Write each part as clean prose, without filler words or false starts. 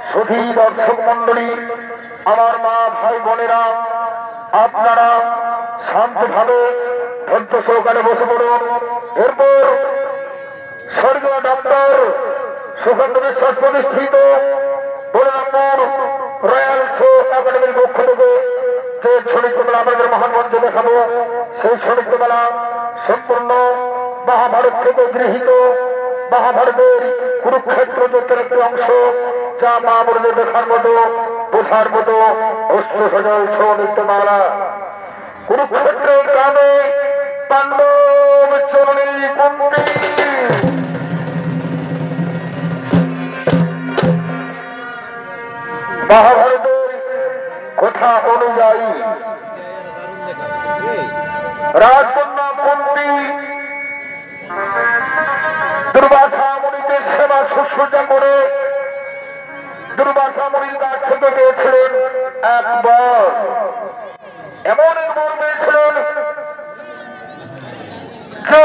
সুধী দর্শক মন্ডলী, আমার মা ভাই বোনেরা, আপনারা শান্তভাবে ধৈর্য সহকারে বসে পড়ুন। এরপর স্বর্গীয় ডক্টর সুকান্ত বিশ্বাস প্রতিষ্ঠিত 12 নম্বর রয়্যাল শো একাডেমির পক্ষ থেকে যে ছড়িত মেলা আমাদের মহানগঞ্জে দেখাবো, সেই ছড়িত মেলা সম্পূর্ণ মহাভারত থেকে গৃহীত মহাভারতের কুরুক্ষেত্র যুদ্ধের একটি অংশ, যা মা বোনদের দেখার মতো বোঝার মতো অস্ত্র সজল ছৌ নৃত্যমালা। কুরুক্ষেত্রের গ্রামে পাণ্ডব চরণী কুন্তি মহাভারতের কথা অনুযায়ী রাজকন্যা কুন্তি দুর্বাসা মুনিকে সেবা শুশ্রূষা করে দুর্বাসা মুনির কাছ থেকে পেয়েছিলেন একবার, এমন একবার পেয়েছিলেন যে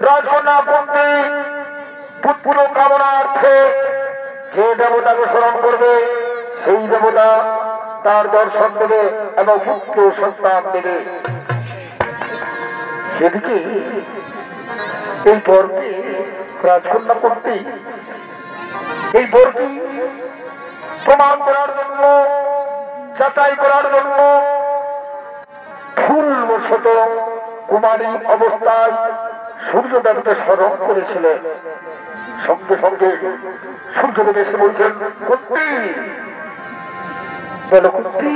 রাজকন্যা কুন্তি পুত্র কামনার্থে যে দেবতাকে স্মরণ করবে সেই দেবতা তার দর্শন দেবে এবং পুত্র সন্তান দেবে। সেদিকে এই বরটি রাজকন্যা কুন্তি এই বরটি প্রমাণ করার জন্য, যাচাই করার জন্য ভুলবশত কুমারী অবস্থায় সূর্যদেবকে স্মরণ করেছিলেন। সঙ্গে সঙ্গে সূর্যদেব এসে বলছেন, কুন্তি বলো কুন্তি,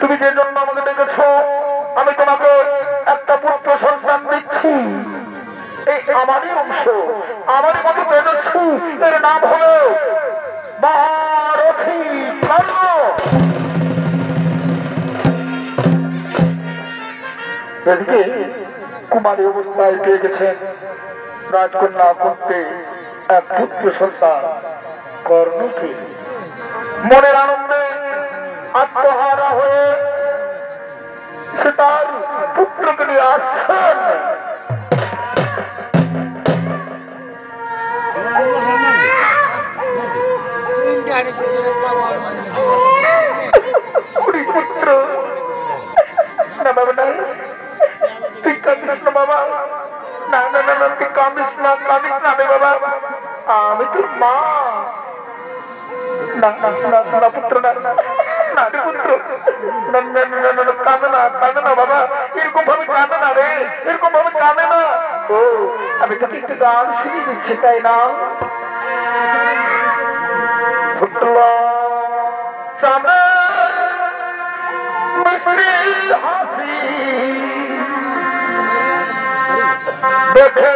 তুমি যে জন্য আমাকে ডেকেছ, আমি তোমাকে একটা পুত্র সন্তান দিচ্ছি, এই আমারই অংশ, আমারই মতো পেয়েছি, এর নাম হলো মহারথী কর্ণ। এদিকে কুমারী অবস্থায় পেয়ে গেছেন রাজকন্যা কুন্তি এক পুত্র সন্তান কর্ণকে। মনের আনন্দে আত্মহারা হয়ে সে তার পুত্রকে নিয়ে আসছেন। পুত্র না বাবা, না তুই কাঁদিস না বাবা, না না না তুই কাঁদিস না, কাঁদিস না রে বাবা, আমি তোর মা। না না না পুত্র, না না রে পুত্র, কাঁদে না, কাঁদে না বাবা, এরকম ভাবে কাঁদে না রে, এরকম ভাবে কাঁদে না। ও আমি তোকে একটু গান শুনে দিচ্ছি, তাই না? হাসি দেখে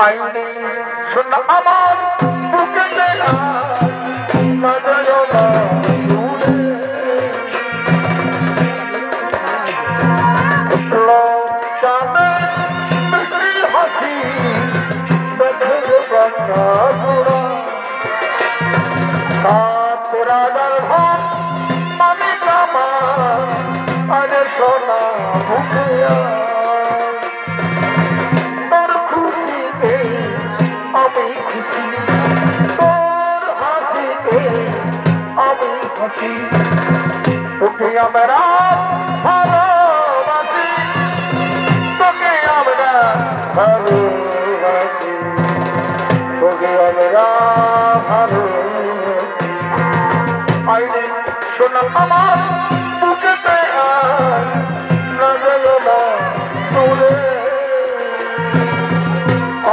আইনি শোনা আমার বুকে হাসি দেখে রাজার ভাব মামি কামা আরে সোনা মুখে তোর খুশিতে আমি খুশি, তোর হাসিতে আমি হাসি, তোকে আমরা ভালোবাসি, তোকে আমরা ভালোবাসি, তোকে আমরা ভালো আইনে শোনা আমার বুকেতে নজর দূরে,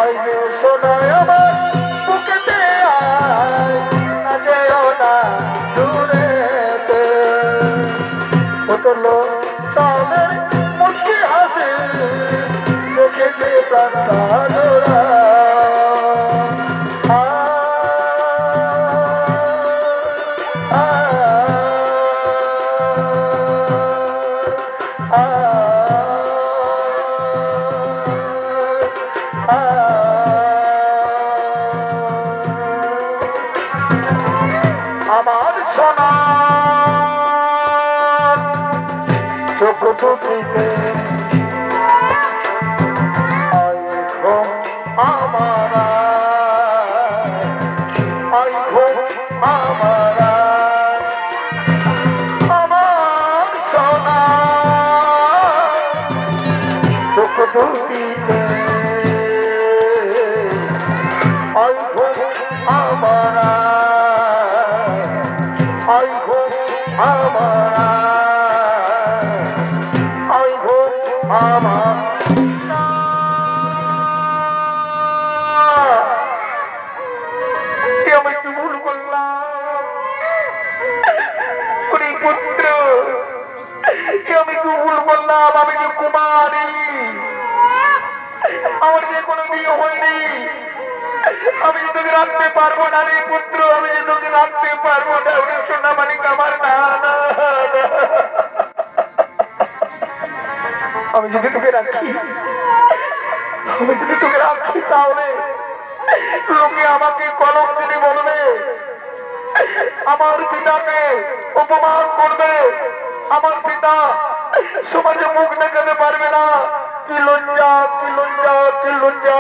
আইনে শোনায় আমার বুকেতে নজর দূরে, উঠলো তাদের মুখে হাসে দেখে যে প্রাণটা নদীতে আই ঘুম আমারা আই ঘুম আমারা আই ঘুম আমার আমি কি ভুল করলাম পুত্র আমি কি ভুল করলাম আমি যে কুমারী আমার যে কোনো বিয়ে হয়নি আমি যে তোকে রাখতে পারবো না রে পুত্র আমি যে তোকে রাখতে পারবো না সোনা মানিক আমার না আমি যদি তোকে রাখি তাহলে লোকে আমাকে কলঙ্কিনী বলবে আমার পিতাকে অপমান করবে আমার পিতা সমাজে মুখ দেখাতে পারবে না কি লজ্জা কি লজ্জা কি লজ্জা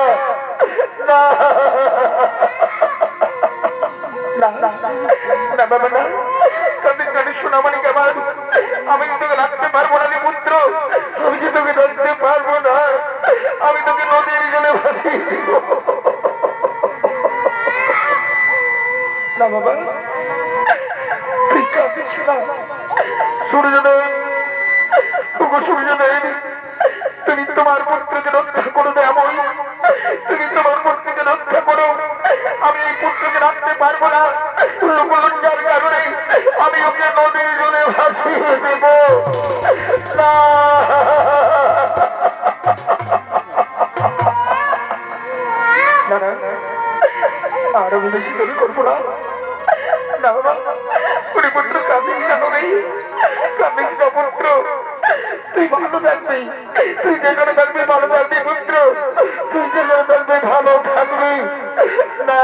না বাবা না কাঁদে কাঁদে সোনামানিক আমার আমি তোকে রাখতে পারবো না রে পুত্র আমি যে তোকে রাখতে পারবো না আমি তোকে নদীর জলে ভাসিয়ে দিব না বাবা তুই কাঁদিস না সূর্যদেব সূর্যদেব তুমি তোমার পুত্রকে রক্ষা করো দেবই তুমি তোমার পুত্রকে রক্ষা করো আমি এই পুত্রকে রাখতে পারবো না লজ্জার কারণে আমি ওকে নদীর জলে ভাসিয়ে দেব না আর আমি বেশি দেরি করবো না না বাবা পুরী পুত্র কাঁদিস না নেই কাঁদিস না পুত্র তুই ভালো থাকবি তুই যেখানে থাকবি ভালো থাকবি পুত্র তুই যেখানে থাকবি ভালো থাকবি না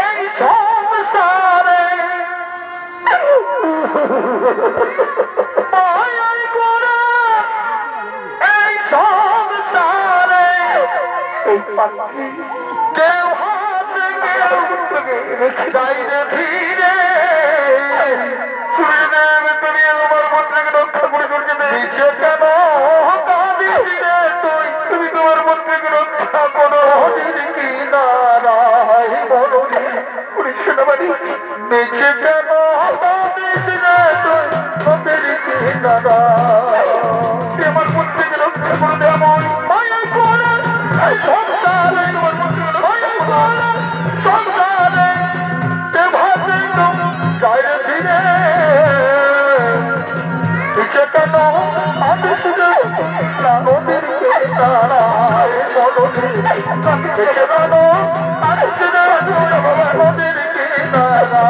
এই সংসারে এই সংসারে এই পাখি কেউ হাসে কেউ যাই রে ধীরে সূর্যদেব তুমি আমার পুত্রকে রক্ষা করে চলছে নিচে কেন কাঁদিস রে তুই তুমি তোমার পুত্রকে রক্ষা করো কি নারাই বলো সোনামানি নিচে কেন কাঁদিস রে তুই নদীর কি নারা আমার পুত্রকে রক্ষা করে দেব মায়ের করে সংসারে তোমার পুত্রকে রক্ষা করে সংসারে কে ভাসে যাই রে ধীরে নিচে কেন কাঁদিস রে নদীর কি নারায় বলো নিচে কেন কাঁদিস রে নদীর কি নারা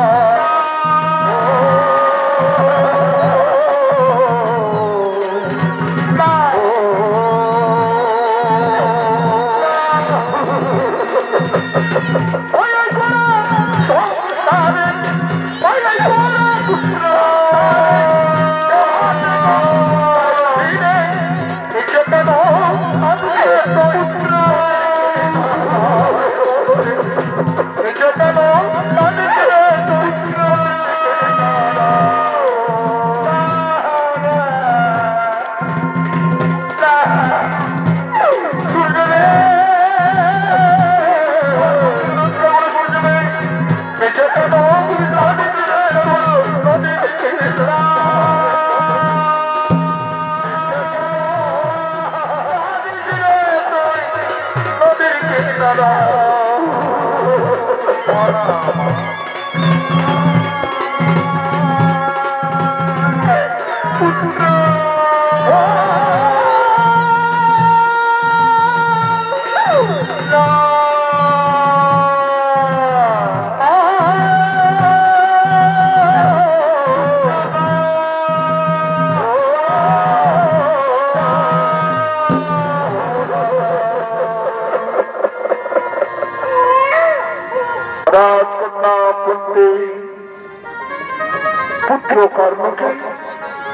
পুত্র কর্ণকে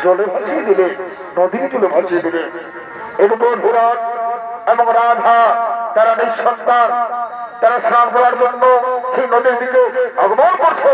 জলে ভাসিয়ে দিলে নদীর জলে ভাসিয়ে দিলে এরপর বিরাট এবং রাধা তারা নিঃসন্তান তারা স্নান করার জন্য সেই নদীর দিকে আগমন করছে।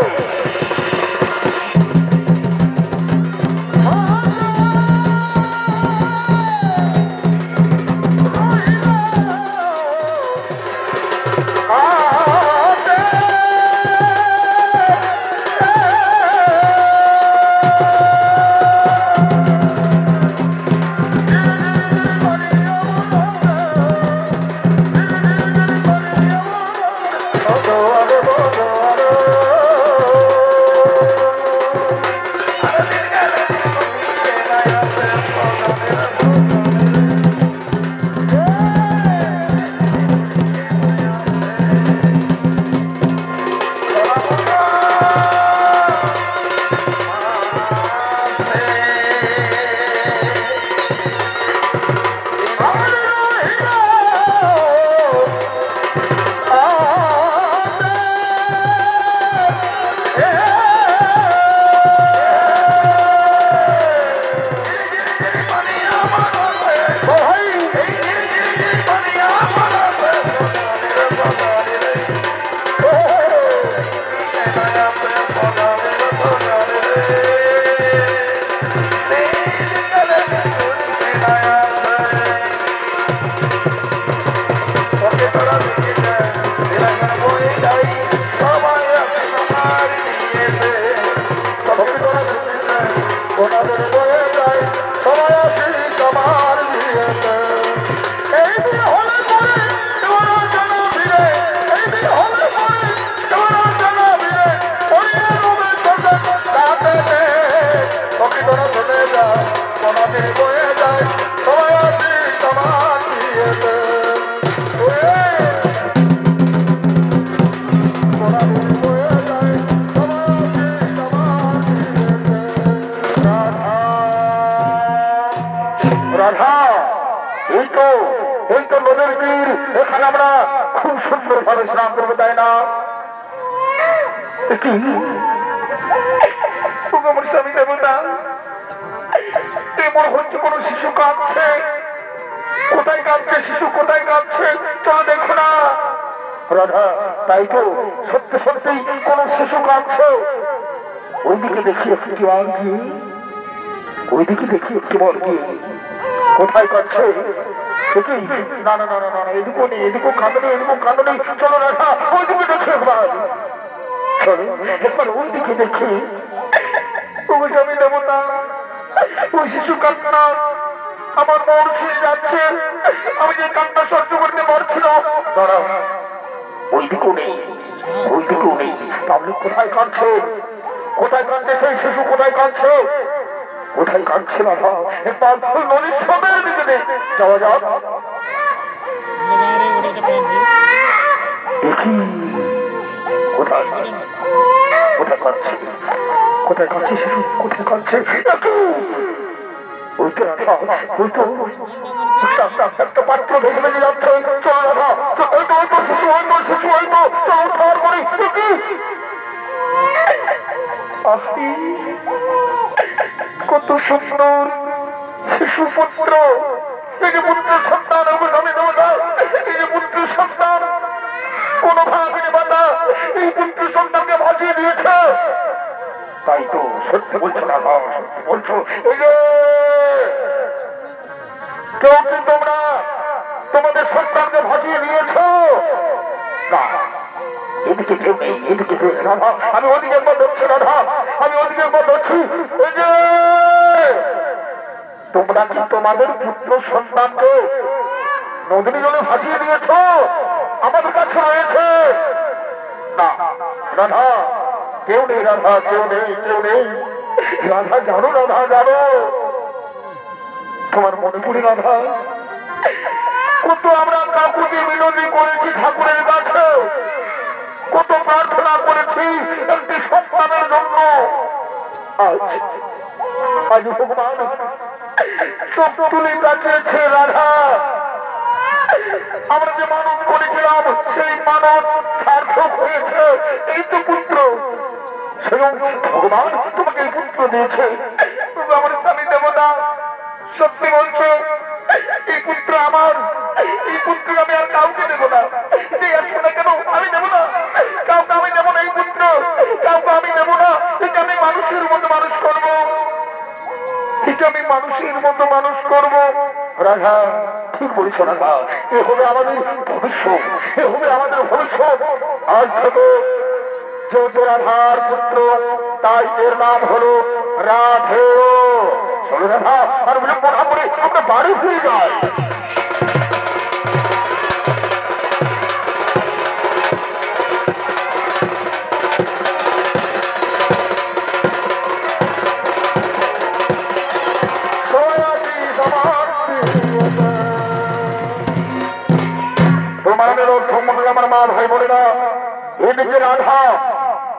দুইদিকে রাধা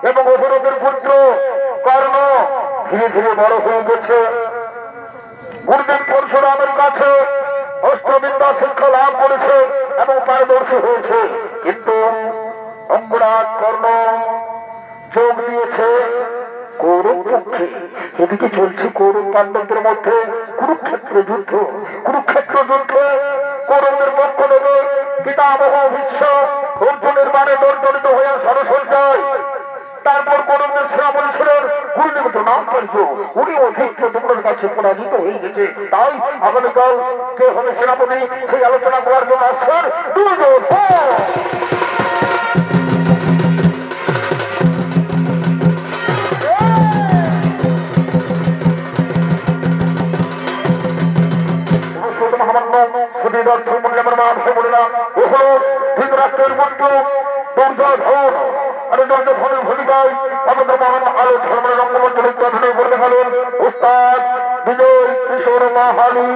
এবং অভিরূপের পুত্র কর্ণ ধীরে ধীরে বড় হয়ে গেছে। গুরুদেব পরশুরামের কাছে অস্ত্রবিদ্যা শিক্ষা লাভ করেছে এবং পারদর্শী হয়েছে, কিন্তু অঙ্গরাজ কর্ণ যোগ দিয়েছে কৌরব পক্ষে। এদিকে চলছে কৌরব পাণ্ডবদের মধ্যে কুরুক্ষেত্র যুদ্ধ। কুরুক্ষেত্র যুদ্ধে কৌরবদের পক্ষ নেবে পিতামহ ভীষ্ম অর্জুনের বাণে দর্জনিত হয়ে সরসর যায়। তারপর কৌরবদের সেনাপতি ছিলেন গুরুদেব দ্রোণাচার্য, উনি অধীর্য তোমার কাছে পরাজিত হয়ে গেছে। তাই আগামীকাল কে হবে সেনাপতি সেই আলোচনা করার জন্য আসছেন দুর্যোধন। ধৃতরাষ্ট্রের পুত্র দুর্যোধন আর দুর্যোধনের ভূমিকায় আমাদের মহান আলো ধর্মের রঙ্গমঞ্চলে অভিনয় করতে গেলেন উস্তাদ বিজয় কিশোর মাহালি।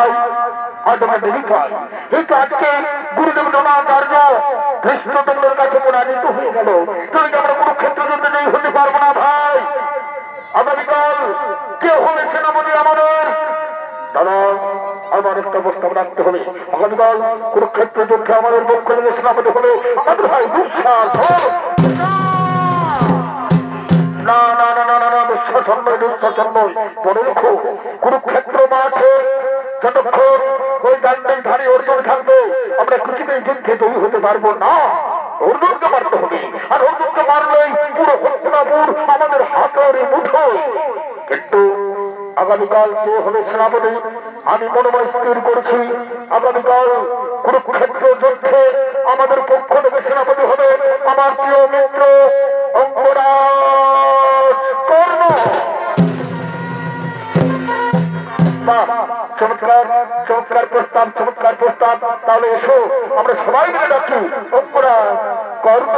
ভাই আদমা দেবী ভাই এই তো আজকে গুরুদেব দ্রোণাচার্য কৃষ্ণচন্দ্রের কাছে পরাজিত হয়ে গেল। তুমি আমরা কুরুক্ষেত্র যুদ্ধে জয়ী হতে পারবো না ভাই। আগামীকাল কে হবে সেনাপতি আমাদের? দাদা আমার একটা প্রস্তাব রাখতে হবে। আগামীকাল কুরুক্ষেত্র যুদ্ধে আমাদের পক্ষ থেকে সেনাপতি হবে আমাদের ভাই দুঃসাহস। না না না না না না দুঃশাসন নয়, দুঃশাসন নয়। মনে রেখো কুরুক্ষেত্র মাঠে যতক্ষণ ওই ডান্ডাধারী অর্জুন থাকবে আমরা কিছুতেই যুদ্ধে জয়ী হতে পারবো না। অর্জুনকে মারতে হবে, আর অর্জুনকে মারলেই পুরো হস্তিনাপুর আমাদের হাতের মুঠোয়। কিন্তু আগামীকাল কে হবে সেনাপতি আমি মনোময় স্থির করছি। আগামীকাল কুরুক্ষেত্র যুদ্ধে আমাদের পক্ষ থেকে সেনাপতি হবে আমার প্রিয় মিত্র অঙ্গরাজ কর্ণ। চমৎকার চমৎকার প্রস্তাব, চমৎকার প্রস্তাব। তাহলে এসো আমরা সবাই মিলে ডাকি অঙ্গরাজ কর্ণ।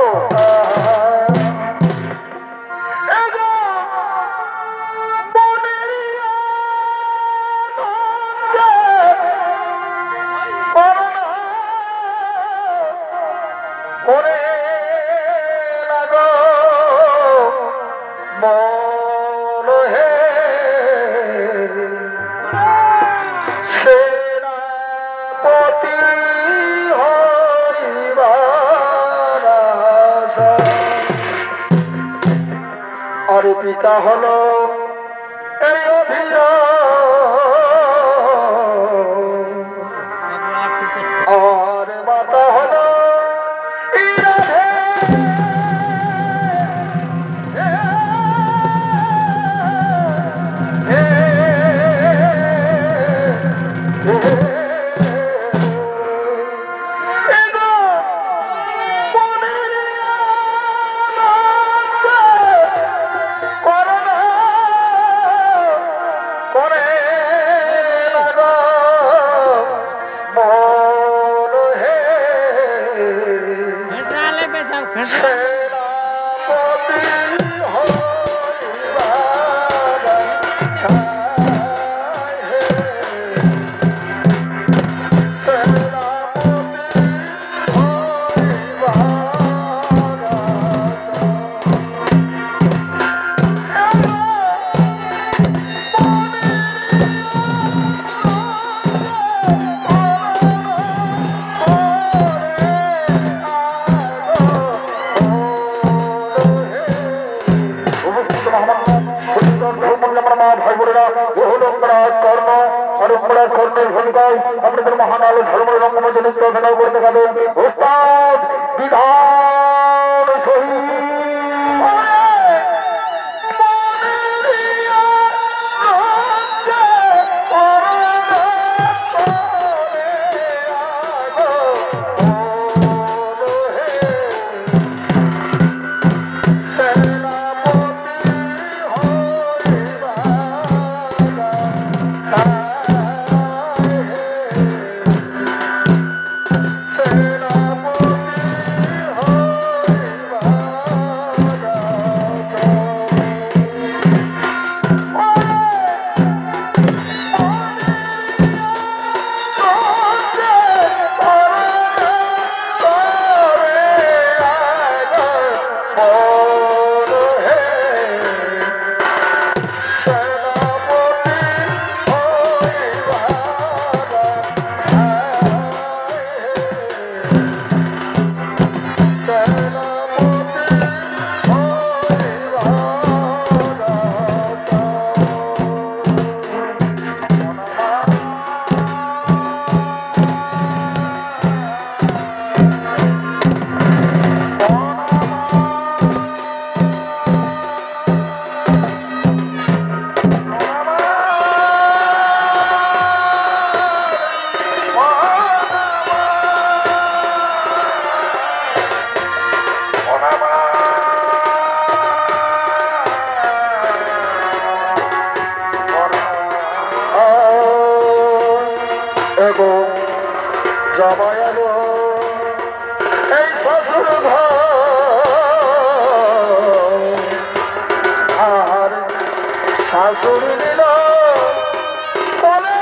পিতা হলো এই আর মাতা হলো কর্ণের ভূমিকায় আপনাদের মহান আলো ধর্মের রঙ্গমঞ্চে নৃত্য অভিনয় করতে পারবেন ওস্তাদ বিধান শহীদ। শাশুড়ি দিল বলে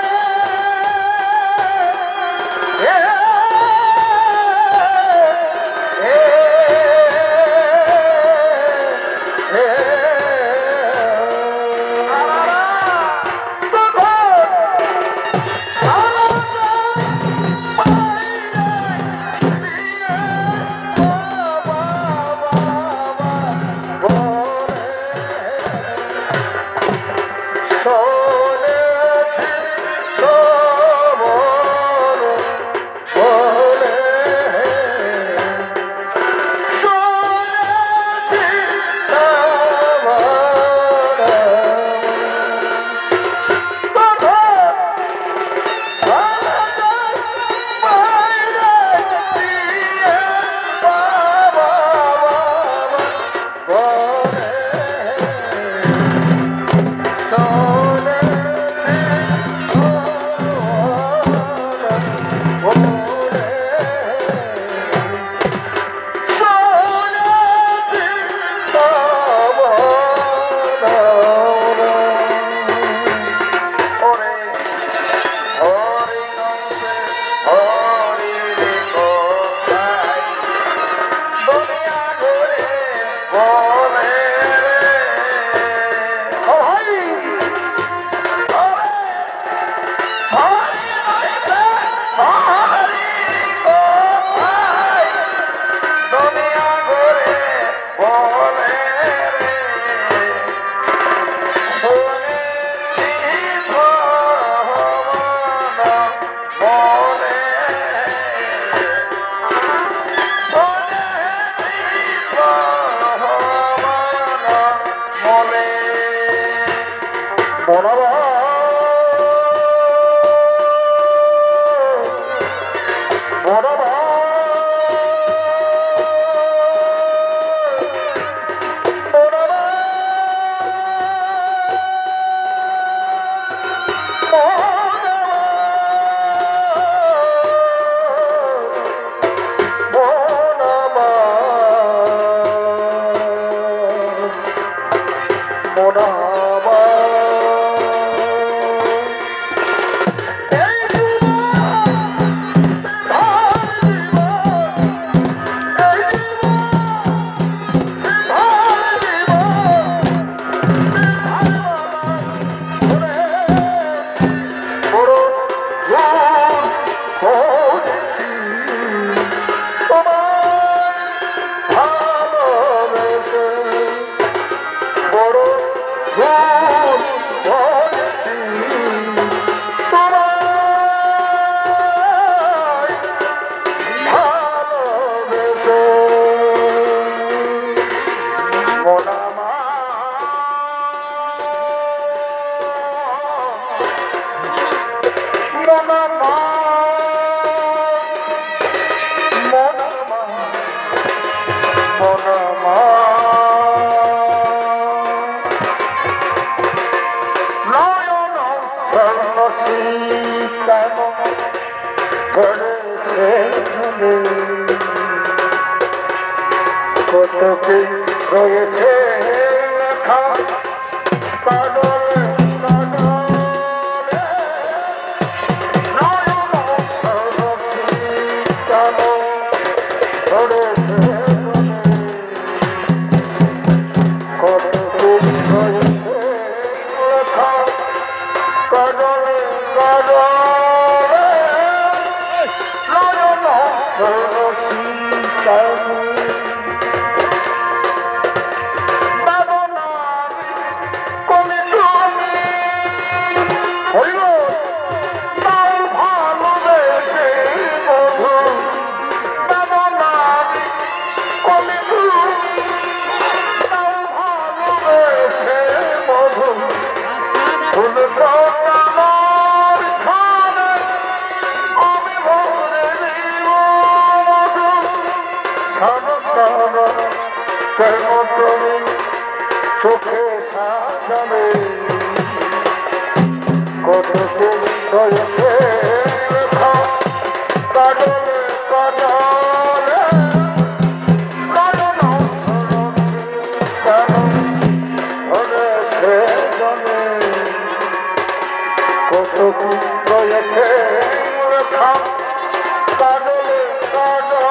পড়েছে কত কি রয়েছে লেখা কাগজে চোখে সাজাবে কত রয়েছে কাজলে কাজলে কত রয়েছে লেখা কাজলে কাজলে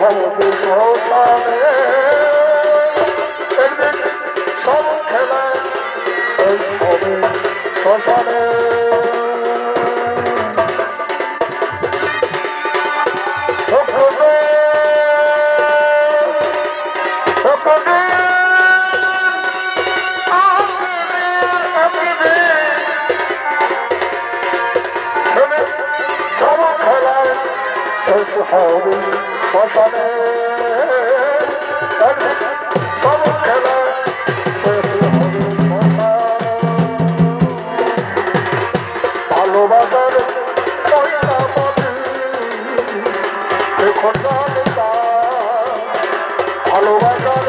হবে শ্মশানে সব খেলা ভালোবাসার ভালোবাসার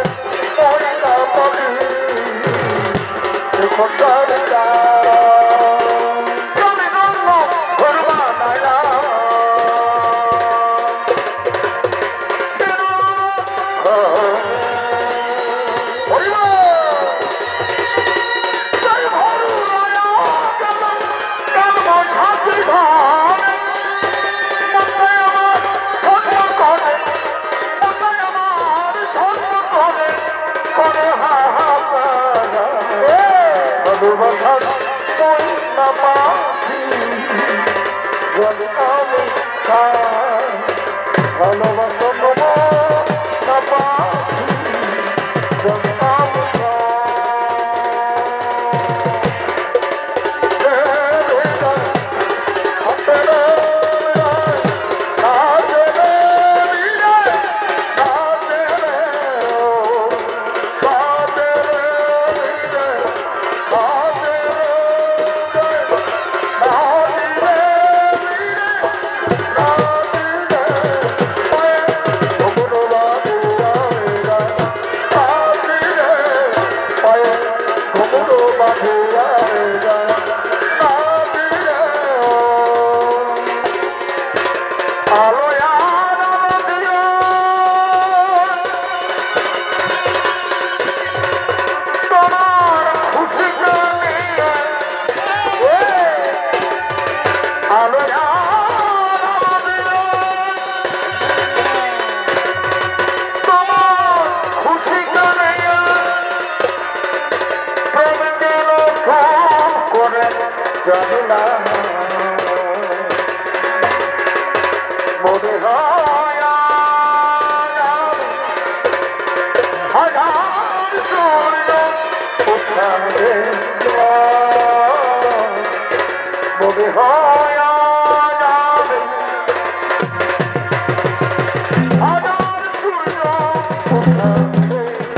জানি না মনে হয় হাজার সূর্য উঠাবে মনে হয় হাজার সূর্য উঠাবে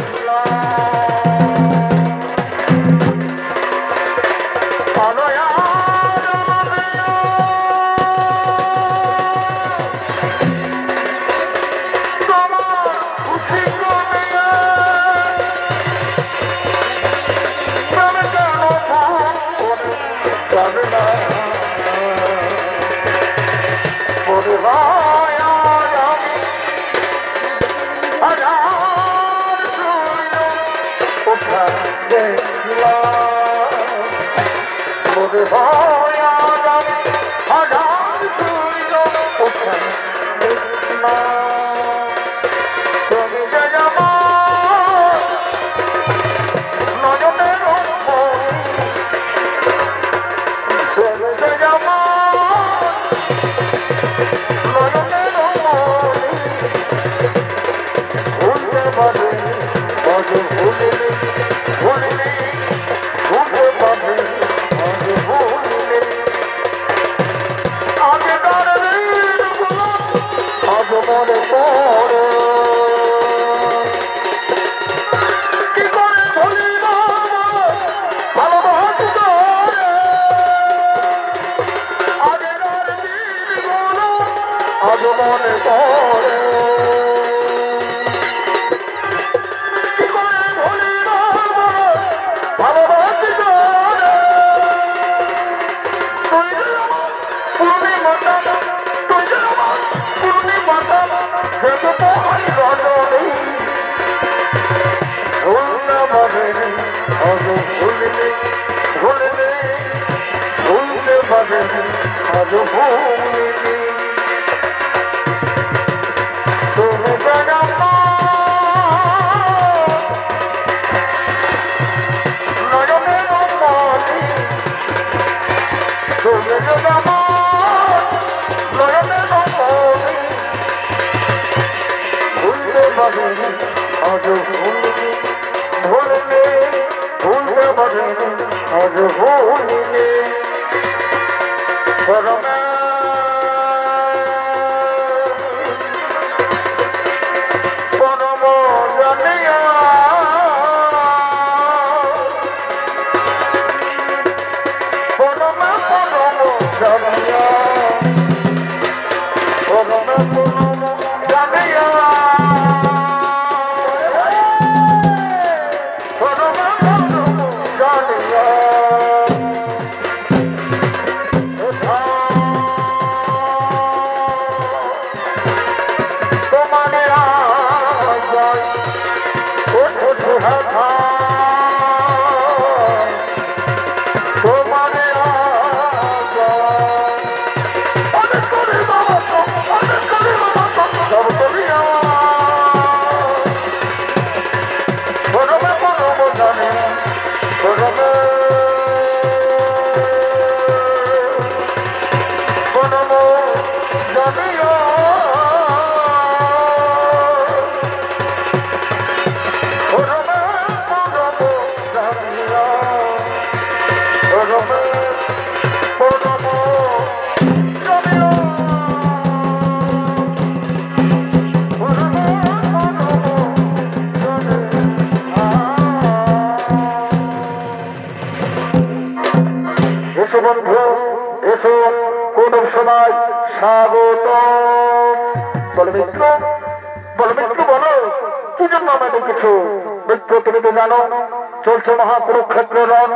চলছে মহাকুরুক্ষেত্র রণ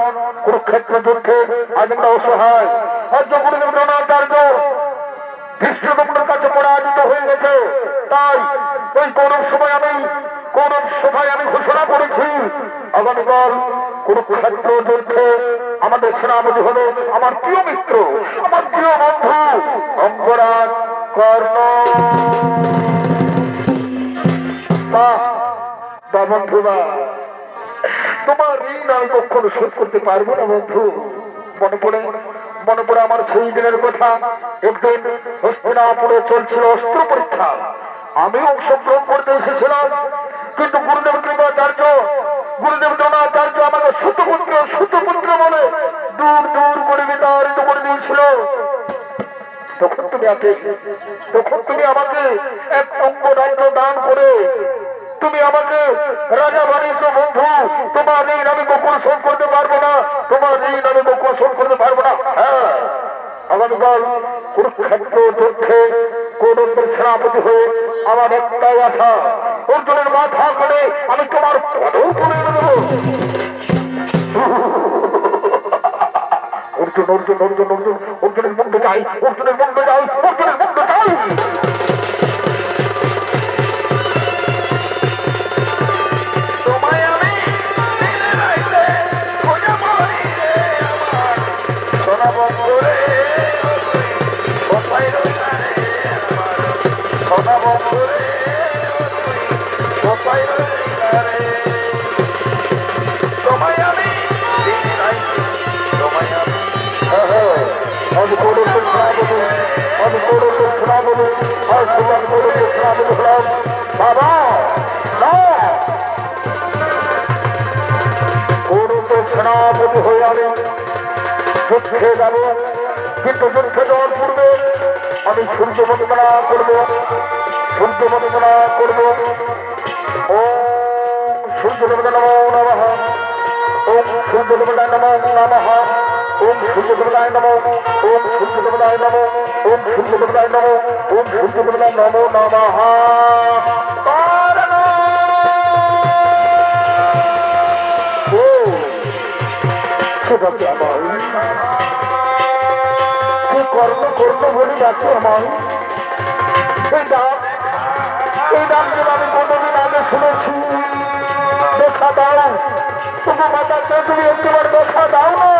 কুরুক্ষেত্র যুদ্ধে আজ আমরা অসহায় ধৃষ্টদ্যুম্নের কাছে পরাজিত হয়ে গেছে। তাই ওই কৌরব সভায় আমি ঘোষণা করেছি আগামীকাল কুরুক্ষেত্র যুদ্ধে আমাদের সেনাপতি হবে আমার প্রিয় মিত্র, আমার প্রিয় বন্ধু অঙ্গরাজ কর্ণ। বন্ধুরা, তোমার ঋণ আমি কখনো শোধ করতে পারবো না বন্ধু। মনে পড়ে মনে পড়ে আমার সেই দিনের কথা। একদিন হস্তিনাপুরে চলছিল অস্ত্র পরীক্ষা, আমি অংশগ্রহণ করতে এসেছিলাম, কিন্তু গুরুদেব কৃপাচার্য, গুরুদেব দ্রোণাচার্য আমাকে সুতপুত্র সুতপুত্র বলে দূর দূর করে বিতাড়িত করে দিয়েছিল। তখন তুমি আমাকে এক অঙ্গরাজ্য দান করে তুমি আমাকে রাজা বানিয়েছ বন্ধু। তোমার ঋণ আমি গোকুল শোধ করতে পারবো না, তোমার ঋণ আমি গোকুল শোধ করতে পারবো না। হ্যাঁ, আগামীকাল কুরুক্ষেত্র যুদ্ধে কৌরবদের সেনাপতি হয়ে আমার একটাই আশা, অর্জুনের মাথা করে আমি তোমার পদও তুলে দেবো। অর্জুন অর্জুন অর্জুন অর্জুন অর্জুনের মুন্ড চাই, অর্জুনের মুন্ড চাই, অর্জুনের মুন্ড চাই। বাবা সেনাপতি হয়ে আমি যুদ্ধে যাব, কিন্তু যুদ্ধে যাওয়ার পূর্বে আমি সূর্য বন্দনা করবো, সূর্য বন্দনা করবো। ও সূর্য নমো নমঃ, ওম সূর্য দেবতায় নমো নমঃ, ওম সূর্য দেবতায় নমো, ওম সূর্য দেবতায় নমো, ওম সূর্য দেবতায় নমো, ওম সূর্য দেবতায় নমো নমঃ। কর্ম কর্ম বলে যাচ্ছে আমার এই ডাক, এই ডাকগুলো আমি কোনদিন আগে শুনেছি। দেখা দাও তুমি মাতাকে, তুমি একবার দেখা দাও না।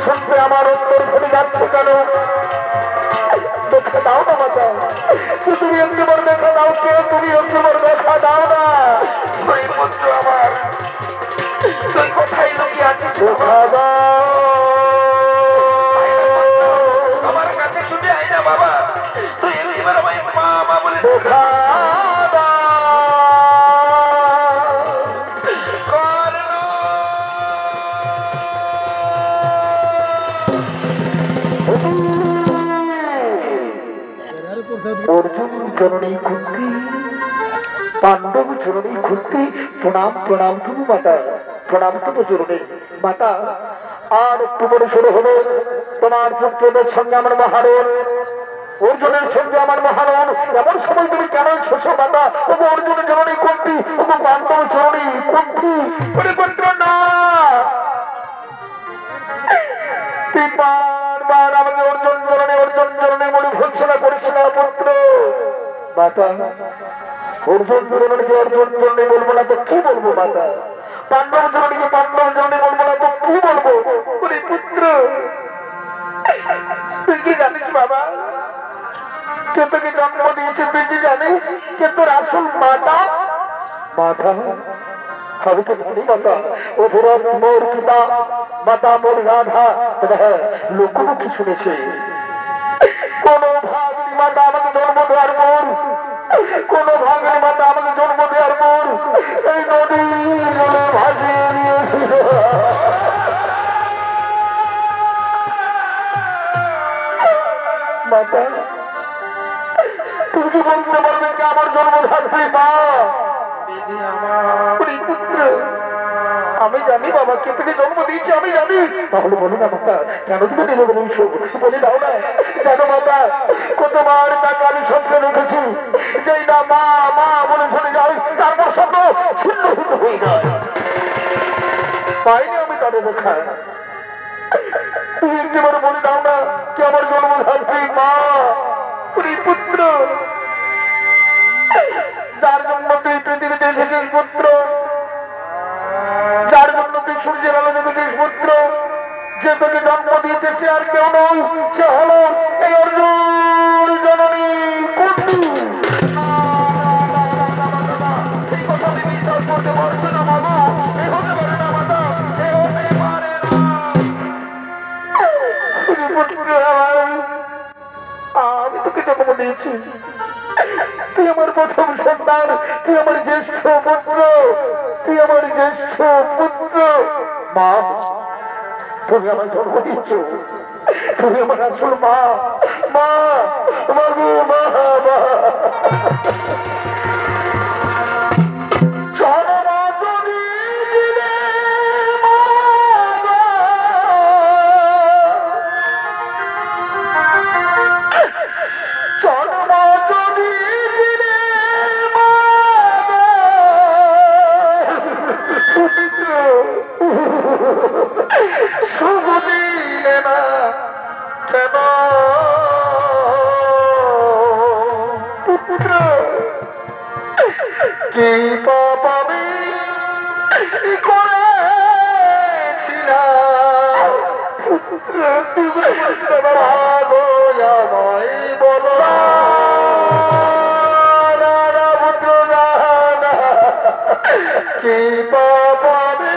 শুনতে আমার অন্তর ফেলে যাচ্ছে কেন? দেখা দাও না মাতা, তুমি একবার দেখা দাও, কে তুমি একবার দেখা দাও না। পুত্র আমার, তুই কোথায় লুকিয়ে আছিস? দেখা দাও আমার কাছে, ছুটে আয় না বাবা, তুই এবার আমায় মা মা বলে দেখা দাও। অর্জুন জননী কুন্তি, পাণ্ডব জননী কুন্তি, প্রণাম প্রণাম তুমি মাতা, প্রণাম তুমি জননী মাতা। আর একটু বড় শুরু হলো তোমার পুত্রদের সঙ্গে আমার মহারণ, অর্জুনের সঙ্গে আমার মহারণ। এমন সময় তুমি কেন শোষো মাতা? ও অর্জুন জননী কুন্তি, ও পাণ্ডব জননী কুন্তি, পুত্র না তুই বারবার আমাকে অর্জুন জননী অর্জুন জননী বলে ভৎসনা করিস না পুত্র। মাতা অর্জুন জননীকে অর্জুন জননী বলবো না তো কি বলবো মাতা? পাণ্ডব জননীকে পাণ্ডব জননী বলবো না তো কি বলবো? পুত্র তুই কি জানিস বাবা, কে তোকে জন্ম দিয়েছে? তুই কি জানিস কে তোর আসল মাতা? মাতা আমি তো জানি মাতা, অধুরত মোর পিতা, মাতা মোর রাধা। হ্যাঁ, লোকমুখে শুনেছে কোন ভাগিনী মাতা আমাকে জন্ম দেওয়ার পর, কোন ভাগিনী মাতা আমাকে জন্ম দেওয়ার পর এই নদী ভাসিয়ে দিয়েছিল। মাতা তুমি কি বলতে পারবে কি আমার জন্মধাত্রী মা? পুত্র আমি জানি বাবা, কে থেকে জন্ম দিয়েছে আমি জানি। তাহলে বলো না মাতা, কেন তুমি দিলে বলছ? বলে দাও না। জানো মাতা, কতবার তাকে আমি স্বপ্নে রেখেছি, যেই না মা মা বলে শুনে যাই, তারপর স্বপ্ন ছিন্নভিন্ন হয়ে যায়। পাইনি আমি তাদের দেখা। তুমি একেবারে বলে দাও না কি আমার জন্মধাত্রী মা? পুত্র যার জন্য তুই পৃথিবীতে এসেছিস পুত্র, যার জন্য তুই সূর্যের আলো দেখেছিস পুত্র, যে তোকে জন্ম দিয়েছে করতেছে আর কেউ নয়, সে হলো এই অর্জুন জননী কুন্তি। এই কথা আমি বিশ্বাস করতে পারছি না মাগো, এ হতে পারে না মাতা, এ হতে পারে না। আমি তোকে জন্ম দিয়েছি, তুই আমার প্রথম সন্তান, তুই আমার জ্যেষ্ঠ পুত্র, তুই আমার জ্যেষ্ঠ পুত্র। মা, তুমি আমার জন্ম দিচ্ছ, তুমি আমার আসল মা। মা, মাগো, মা, মা। শুভ দিলে না কেন পুত্র, কি পাপ আমি করেছিলাম পুত্র, ভালো আমায় বলো না না পুত্র, না না, কি পাপ আমি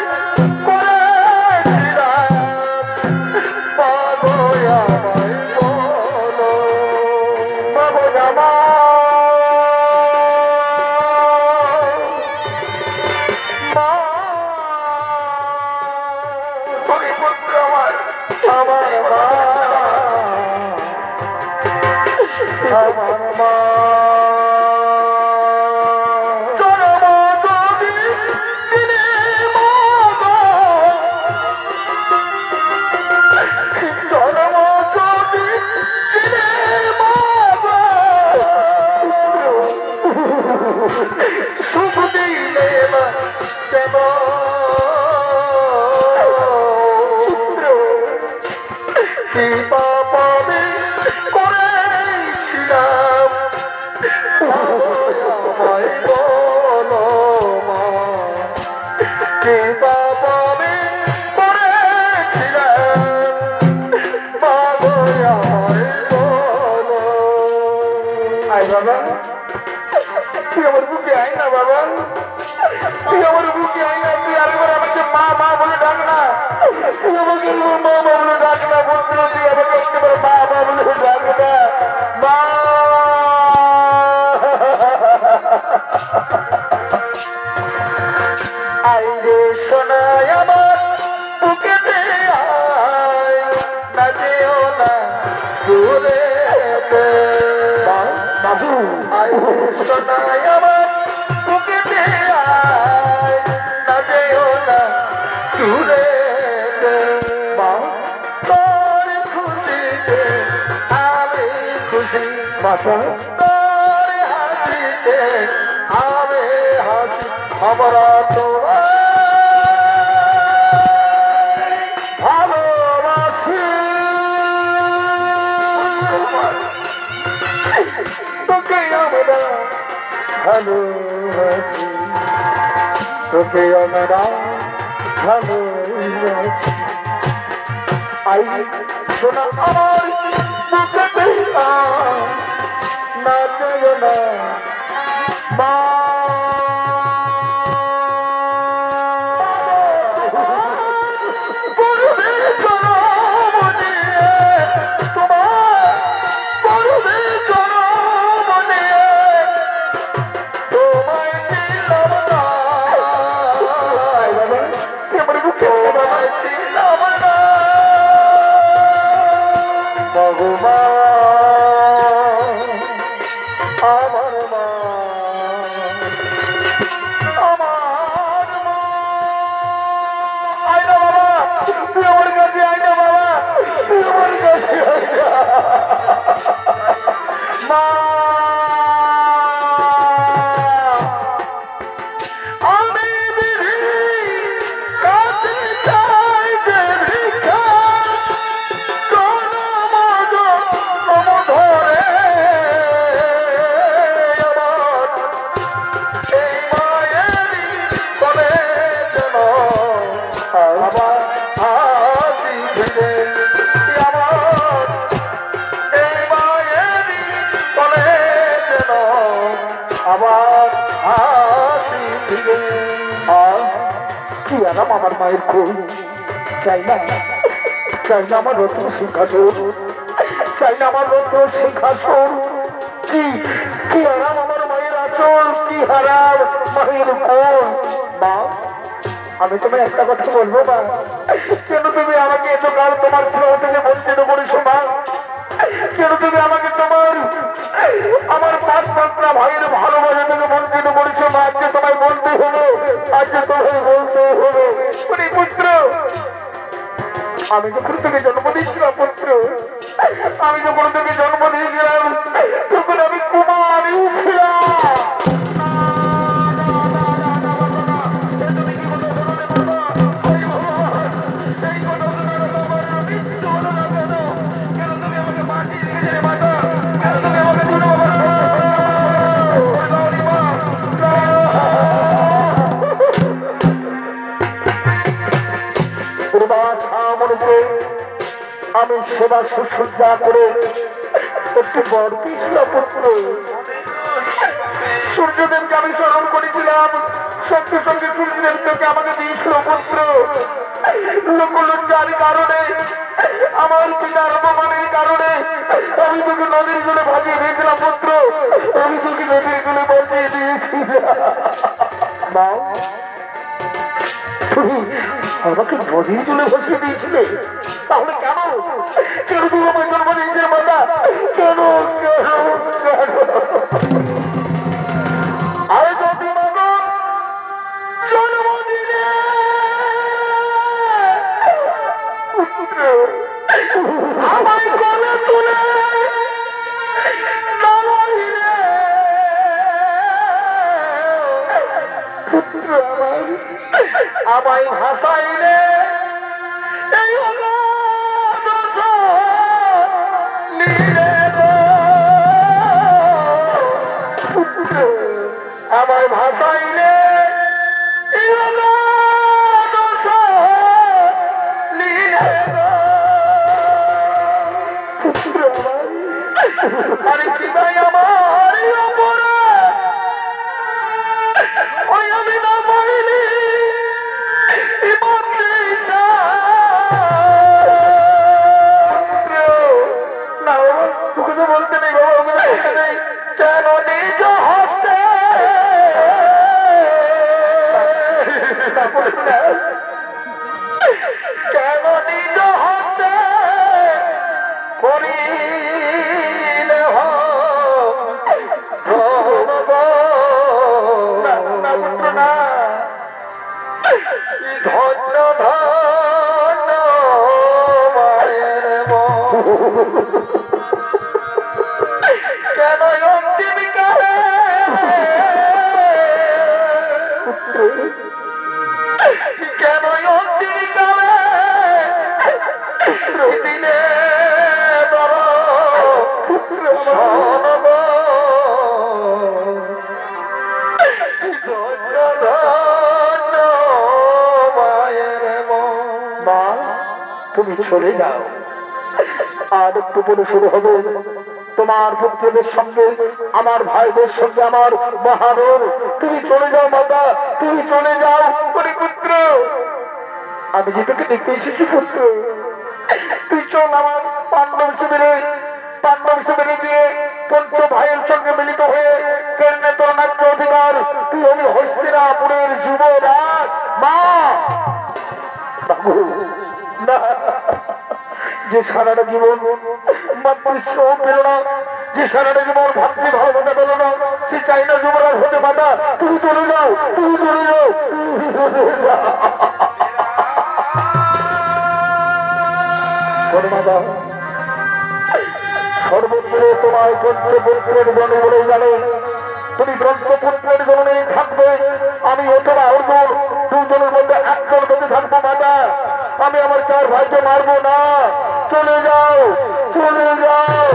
তুই আমার বুকে আয় না বাবা, তুই আমার বুকে আয় না, তুই আরেকবার আমাকে মা মা বলে ডাক না, তুই আমাকে মা মা বলে ডাক না বন্ধু, তুই আমাকে একেবারে মা মা বলে ডাক না মা। আই রে সোনাই আমার বুকেতে আয়, না যেও না দূরে বাবু, আই রে সোনাই আমার বুকেতে আয়, না যেও না দূরে মা। তোর খুশিতে আমি খুশি মাতা, তোর হাসিতে আমি হাসি, আমরা তোমার ভালোবাসি, তোকে আমরা ভালোবাসি, তোকে আমরা ভালোবাসি। আই শোনা আমার বুকেতে না যেও না মা। আরাম আমার মায়ের কোল। চাই না আমার রত্ন সিংহাসন, চাই না আমার রত্ন সিংহাসন। কি কি আরাম আমার মায়ের আচল, কি হারাম মায়ের কোল। মা, আমি তোমায় একটা কথা বলবো না, কেন তুমি আমাকে এত কাল তোমার ছেলে থেকে বঞ্চিত করেছো মা? কেন তুমি আমাকে আমার পাঁচ পাঁচটা ভাইয়ের ভালোবাসা থেকে বঞ্চিত করেছো মা? আজকে তোমায় বলতে হলো, আজকে তোমায় বলতে হলো। পুত্র, আমি যখন তোকে জন্ম দিয়েছিলাম পুত্র, আমি যখন তোকে জন্ম দিয়েছিলাম তখন আমি কুমারী ছিলাম। আমি সেবা শুশ্রূষা করে একটি বর দিয়েছিলাম পুত্র। সূর্যদেবকে আমি স্মরণ করেছিলাম, সঙ্গে সঙ্গে সূর্যদেবকে আমাকে দিয়েছিল পুত্র। লোকলজ্জার কারণে, আমার পিতার অপমানের কারণে আমি তোকে নদীর জলে ভাজিয়ে দিয়েছিলাম পুত্র। আমি তোকে নদীর জলে ভাজিয়ে দিয়েছিলাম। তুমি আমাকে নদীর জলে ভাসিয়ে দিয়েছিলে, তাহলে কেন কেন তুমি আমার জন্ম দিয়েছিলে মাতা? কেন কেন কেন? আর যদি মাতা জন্ম দিলে আমায় গলে তুলে নামাইলে, পুত্র আমায় ভাসাইলে, এই আমায় ভাসাইলে আরে কি ভাই আমার ওই আমি না পাইলি তোকে তো বলতে নেই বাবা, ওকে বলতে নেই। কেন নিজ হস্তে কেন নিজ হস্তে করিলে না ধন্য ধন্য মায়ের কেন অন্তিম কালে কেন অন্তিম কালে দিনে তুমি চলে যাও, আর একটু পরে শুরু হবে তোমার পুত্রদের সঙ্গে আমার ভাইদের সঙ্গে আমার মহারণ। তুমি চলে যাও মাতা, তুমি চলে যাও। পুত্র, আমি যে তোকে দেখতে এসেছি পুত্র, তুই চল আমার পাণ্ডব শিবিরে গিয়ে পঞ্চ ভাইয়ের সঙ্গে মিলিত হয়ে কেন্দ্রে তোর ন্যায্য অধিকার। তুই হবি হস্তিনাপুরের যুবরাজ। মা বাবু না, যে সারাটা জীবন মাতৃস্ব পেল না, যে সারাটা জীবন ভাতৃ ভালোবাসা পেল না, সে চাই না যুবরাজ হতে পারে। তুমি চলে যাও, তুমি চলে যাও, সর্বত্রে তোমার পঞ্চপুত্রের জন বলে জানে, তুমি ব্রহ্মপুত্রের জন্যই থাকবে। আমি অথবা অর্জুন দুজনের মধ্যে একজন বেঁচে থাকবো মাতা। আমি আমার চার ভাইকে মারবো না। চলে যাও, চলে যাও।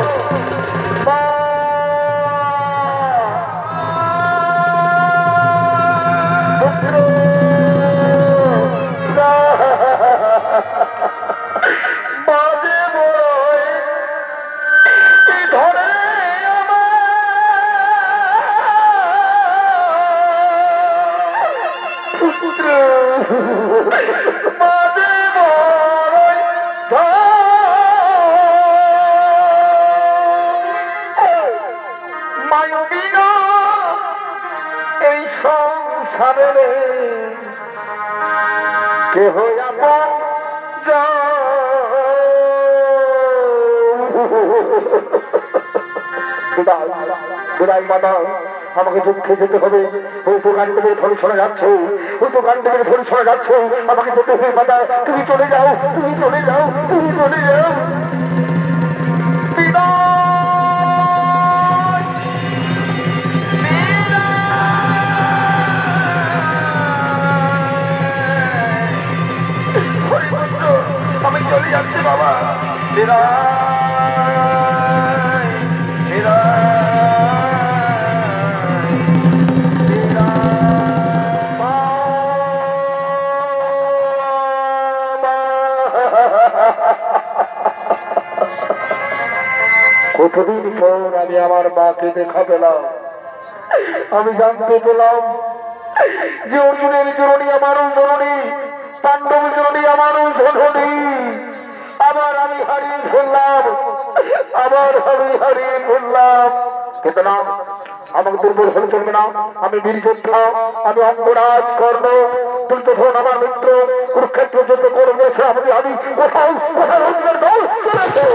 বাজে বড় ধরে পুত্র মাঝে বড়ই মায়বিনা এই সংসারে কেহ আপন বিদায় মাতা আমাকে যুদ্ধে যেতে হবে। ওই তো গান থেকে ধরে শোনা যাচ্ছে, ওই তো গান থেকে ধরে শোনা যাচ্ছে, আমাকে যেতে হবে মাতা। তুমি চলে যাও, তুমি চলে যাও, তুমি চলে যাও। আমি চলে যাচ্ছি বাবা। কতদিন পর আমি আমার মাকে দেখা পেলাম। আমি জানতে পেলাম যে অর্জুনের জননী আমারও জননী, পাণ্ডব জননী আমারও জননী। আবার আমি হারিয়ে ফেললাম, আবার আমি হারিয়ে ফেললাম। কিন্তু না, আমাকে দুর্বল হলে চলবে না। আমি বীর যোদ্ধা, আমি অঙ্গরাজ কর্ণ, দুর্যোধন আমার মিত্র। কুরুক্ষেত্র যুদ্ধ করবো আমি কোথাও কোথাও অর্জুনের দল চলেছে।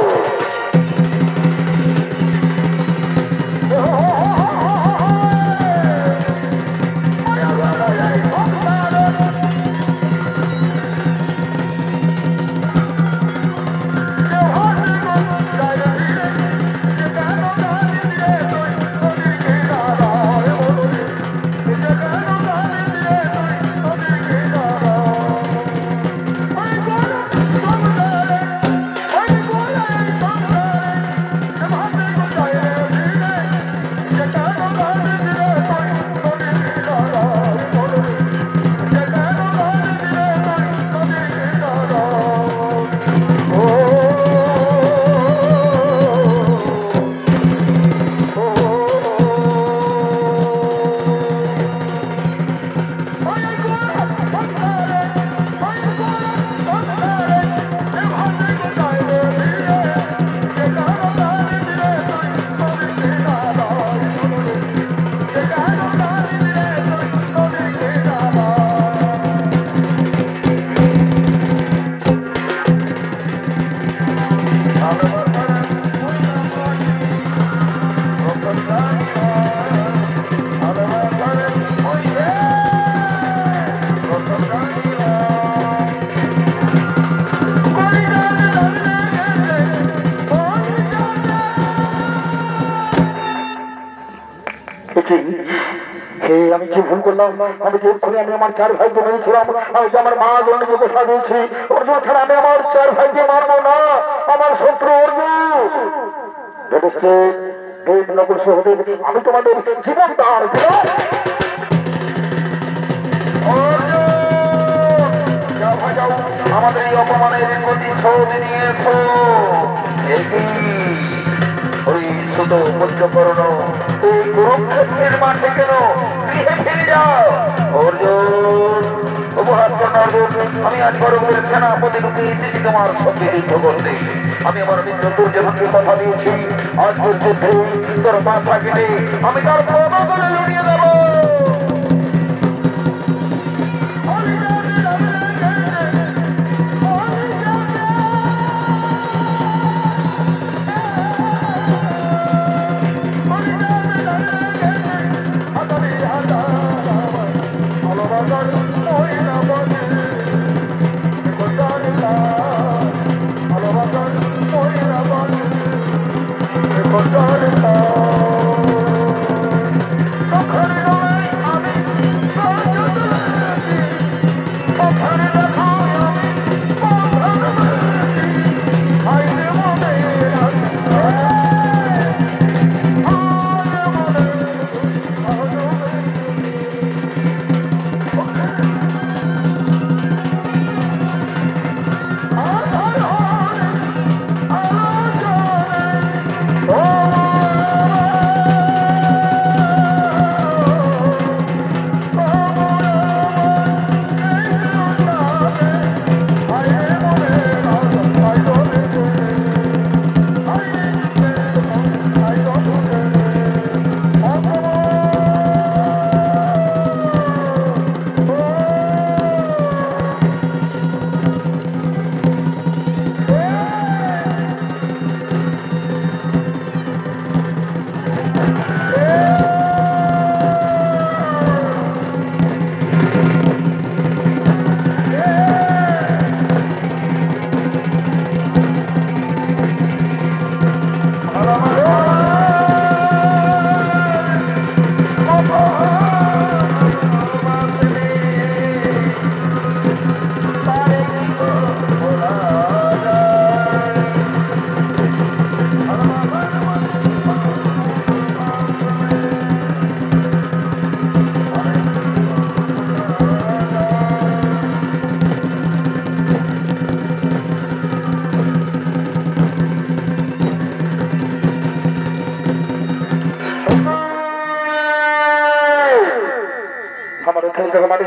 আমি কি ভুল করলাম? আমি যে এক্ষুনি আমি আমার চার ভাইকে মেরেছিলাম, আমি যে আমার মা জননীকে কথা দিয়েছি, অর্জুন ছাড়া আমি আমার চার ভাইকে মারবো না। আমার শত্রু অর্জুন, আমি তোমাদের জীবন দান দিলাম। আমাদের এই অপমানের প্রতিশোধ নিয়েছো। ওই শুধু মধ্যকরণ এই কুরুক্ষেত্রের মাঠে কেন গৃহে ফিরে যাও। অর্জুন উপহাস করো অর্জুন, আমি আজ বড় বড় সেনাপতি রূপে এসেছি তোমার সঙ্গে যুদ্ধ করতে। আমি আমার মিত্র দুর্যোধনকে কথা দিয়েছি, আজ যুদ্ধে তোর মাথা কেটে আমি তার পদতলে লড়িয়ে দেবো।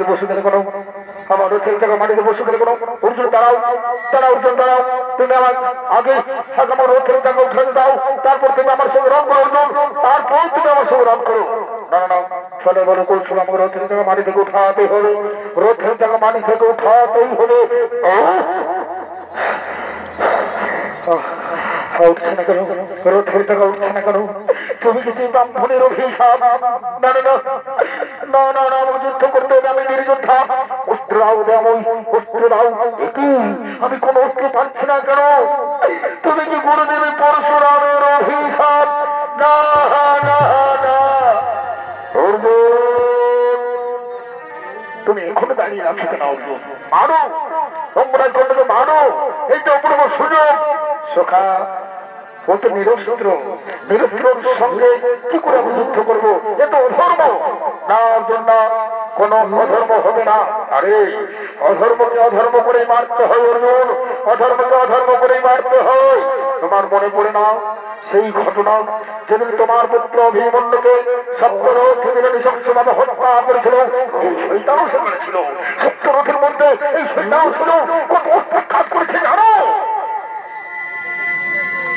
বসে গেলে কোনো আমার রথের থেকে মাটিতে বসে গেলে কোনো অর্জুন দাঁড়াও দাঁড়াও অর্জুন দাঁড়াও তুমি আমার আগে আমার রথের থেকে উঠে দাও তারপর তুমি আমার সঙ্গে রং করো অর্জুন তারপর তুমি আমার সঙ্গে রং করো না না চলে বলো কৌশল আমাকে রথের থেকে মাটি থেকে উঠাতেই হবে রথের থেকে মাটি থেকে উঠাতেই হবে উঠছে না কেন রথের টাকা উঠছে না কেন তুমি কিছু ব্রাহ্মণের অভিশাপ না না না না না না আমাকে যুদ্ধ করতে হবে আমি নির্যোদ্ধা অস্ত্র দাও অস্ত্র দাও আমি কোন অস্ত্র পাচ্ছি না কেন তুমি কি গুরুদেবী পরশুরামের অভিশাপ না না না তুমি এখনো দাঁড়িয়ে আছো কেন অর্জুন মারো তোমরা কন্যকে মারো এই তো অপূর্ব সুযোগ সখা ও তো নিরস্ত্র নিরস্ত্রর সঙ্গে কি করে আমি যুদ্ধ করবো এ তো অধর্ম না অর্জুন না কোন অধর্ম হবে না আরে অধর্মকে অধর্ম করেই মারতে হয় অর্জুন অধর্মকে অধর্ম করেই মারতে হয় তোমার মনে পড়ে না সেই ঘটনা যেদিন তোমার পুত্র অভিমন্যুকে সপ্তরথে নৃশংসভাবে হত্যা করেছিল এই শৈতানও সেখানে ছিল সপ্তরথের মধ্যে এই শৈতানও ছিল কত প্রখ্যাত করেছে জানো